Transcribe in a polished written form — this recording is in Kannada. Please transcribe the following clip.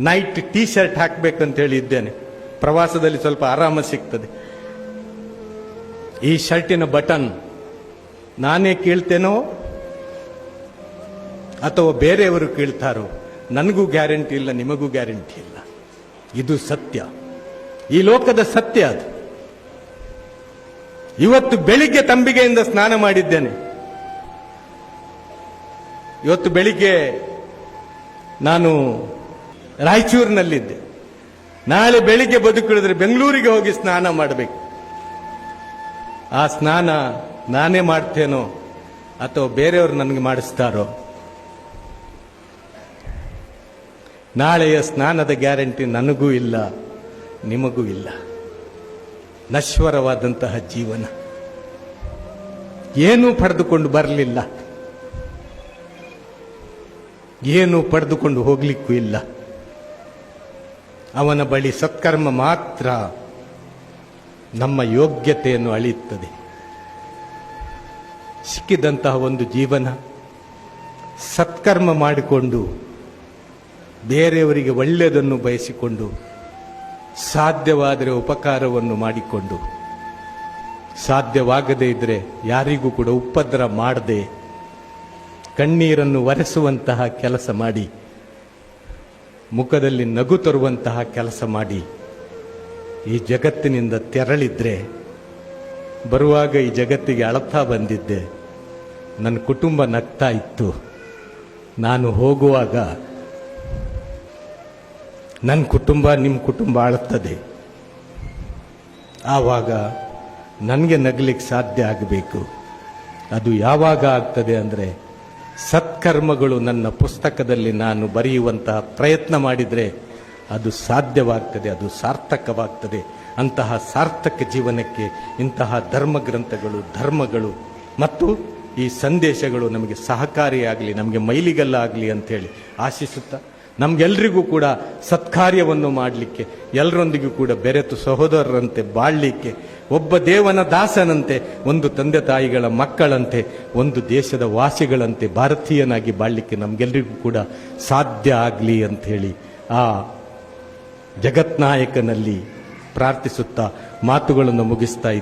ನೈಟ್ ಟೀ ಶರ್ಟ್ ಹಾಕಬೇಕಂತ ಹೇಳಿ ಇದ್ದೇನೆ. ಪ್ರವಾಸದಲ್ಲಿ ಸ್ವಲ್ಪ ಆರಾಮ ಸಿಗ್ತದೆ. ಈ ಶರ್ಟಿನ ಬಟನ್ ನಾನೇ ಕೀಳ್ತೇನೋ ಅಥವಾ ಬೇರೆಯವರು ಕೀಳ್ತಾರೋ ನನಗೂ ಗ್ಯಾರಂಟಿ ಇಲ್ಲ, ನಿಮಗೂ ಗ್ಯಾರಂಟಿ ಇಲ್ಲ. ಇದು ಸತ್ಯ, ಈ ಲೋಕದ ಸತ್ಯ ಅದು. ಇವತ್ತು ಬೆಳಿಗ್ಗೆ ತಂಬಿಗೆಯಿಂದ ಸ್ನಾನ ಮಾಡಿದ್ದೇನೆ. ಇವತ್ತು ಬೆಳಿಗ್ಗೆ ನಾನು ರಾಯಚೂರಿನಲ್ಲಿದ್ದೆ. ನಾಳೆ ಬೆಳಿಗ್ಗೆ ಬದುಕಿಳಿದ್ರೆ ಬೆಂಗಳೂರಿಗೆ ಹೋಗಿ ಸ್ನಾನ ಮಾಡಬೇಕು. ಆ ಸ್ನಾನ ನಾನೇ ಮಾಡ್ತೇನೋ ಅಥವಾ ಬೇರೆಯವರು ನನಗೆ ಮಾಡಿಸ್ತಾರೋ, ನಾಳೆಯ ಸ್ನಾನದ ಗ್ಯಾರಂಟಿ ನನಗೂ ಇಲ್ಲ, ನಿಮಗೂ ಇಲ್ಲ. ನಶ್ವರವಾದಂತಹ ಜೀವನ, ಏನೂ ಪಡೆದುಕೊಂಡು ಬರಲಿಲ್ಲ, ಏನೂ ಪಡೆದುಕೊಂಡು ಹೋಗ್ಲಿಕ್ಕೂ ಇಲ್ಲ. ಅವನ ಬಳಿ ಸತ್ಕರ್ಮ ಮಾತ್ರ ನಮ್ಮ ಯೋಗ್ಯತೆಯನ್ನು ಅಳೆಯುತ್ತದೆ. ಸಿಕ್ಕಿದಂತಹ ಒಂದು ಜೀವನ ಸತ್ಕರ್ಮ ಮಾಡಿಕೊಂಡು ಬೇರೆಯವರಿಗೆ ಒಳ್ಳೆಯದನ್ನು ಬಯಸಿಕೊಂಡು ಸಾಧ್ಯವಾದರೆ ಉಪಕಾರವನ್ನು ಮಾಡಿಕೊಂಡು, ಸಾಧ್ಯವಾಗದೇ ಇದ್ದರೆ ಯಾರಿಗೂ ಕೂಡ ಉಪದ್ರ ಮಾಡದೆ ಕಣ್ಣೀರನ್ನು ಒರೆಸುವಂತಹ ಕೆಲಸ ಮಾಡಿ, ಮುಖದಲ್ಲಿ ನಗು ತರುವಂತಹ ಕೆಲಸ ಮಾಡಿ ಈ ಜಗತ್ತಿನಿಂದ ತೆರಳಿದ್ರೆ, ಬರುವಾಗ ಈ ಜಗತ್ತಿಗೆ ಅಳತಾ ಬಂದಿದ್ದೆ, ನನ್ನ ಕುಟುಂಬ ನಗ್ತಾ ಇತ್ತು, ನಾನು ಹೋಗುವಾಗ ನನ್ನ ಕುಟುಂಬ ನಿಮ್ಮ ಕುಟುಂಬ ಅಳುತ್ತದೆ. ಆವಾಗ ನನಗೆ ನಗಲಿಕ್ಕೆ ಸಾಧ್ಯ ಆಗಬೇಕು. ಅದು ಯಾವಾಗ ಆಗ್ತದೆ ಅಂದರೆ, ಸತ್ಕರ್ಮಗಳು ನನ್ನ ಪುಸ್ತಕದಲ್ಲಿ ನಾನು ಬರೆಯುವಂತಹ ಪ್ರಯತ್ನ ಮಾಡಿದರೆ ಅದು ಸಾಧ್ಯವಾಗ್ತದೆ, ಅದು ಸಾರ್ಥಕವಾಗ್ತದೆ. ಅಂತಹ ಸಾರ್ಥಕ ಜೀವನಕ್ಕೆ ಇಂತಹ ಧರ್ಮಗಳು ಮತ್ತು ಈ ಸಂದೇಶಗಳು ನಮಗೆ ಸಹಕಾರಿಯಾಗಲಿ, ನಮಗೆ ಮೈಲಿಗಲ್ಲಾಗಲಿ ಅಂಥೇಳಿ ಆಶಿಸುತ್ತಾ, ನಮಗೆಲ್ಲರಿಗೂ ಕೂಡ ಸತ್ಕಾರ್ಯವನ್ನು ಮಾಡಲಿಕ್ಕೆ, ಎಲ್ಲರೊಂದಿಗೂ ಕೂಡ ಬೆರೆತು ಸಹೋದರರಂತೆ ಬಾಳಲಿಕ್ಕೆ, ಒಬ್ಬ ದೇವನ ದಾಸನಂತೆ, ಒಂದು ತಂದೆ ತಾಯಿಗಳ ಮಕ್ಕಳಂತೆ, ಒಂದು ದೇಶದ ವಾಸಿಗಳಂತೆ ಭಾರತೀಯನಾಗಿ ಬಾಳಲಿಕ್ಕೆ ನಮಗೆಲ್ಲರಿಗೂ ಕೂಡ ಸಾಧ್ಯ ಆಗಲಿ ಅಂಥೇಳಿ ಆ ಜಗತ್ನಾಯಕನಲ್ಲಿ ಪ್ರಾರ್ಥಿಸುತ್ತಾ ಮಾತುಗಳನ್ನು ಮುಗಿಸ್ತಾ ಇದ್ದೆ.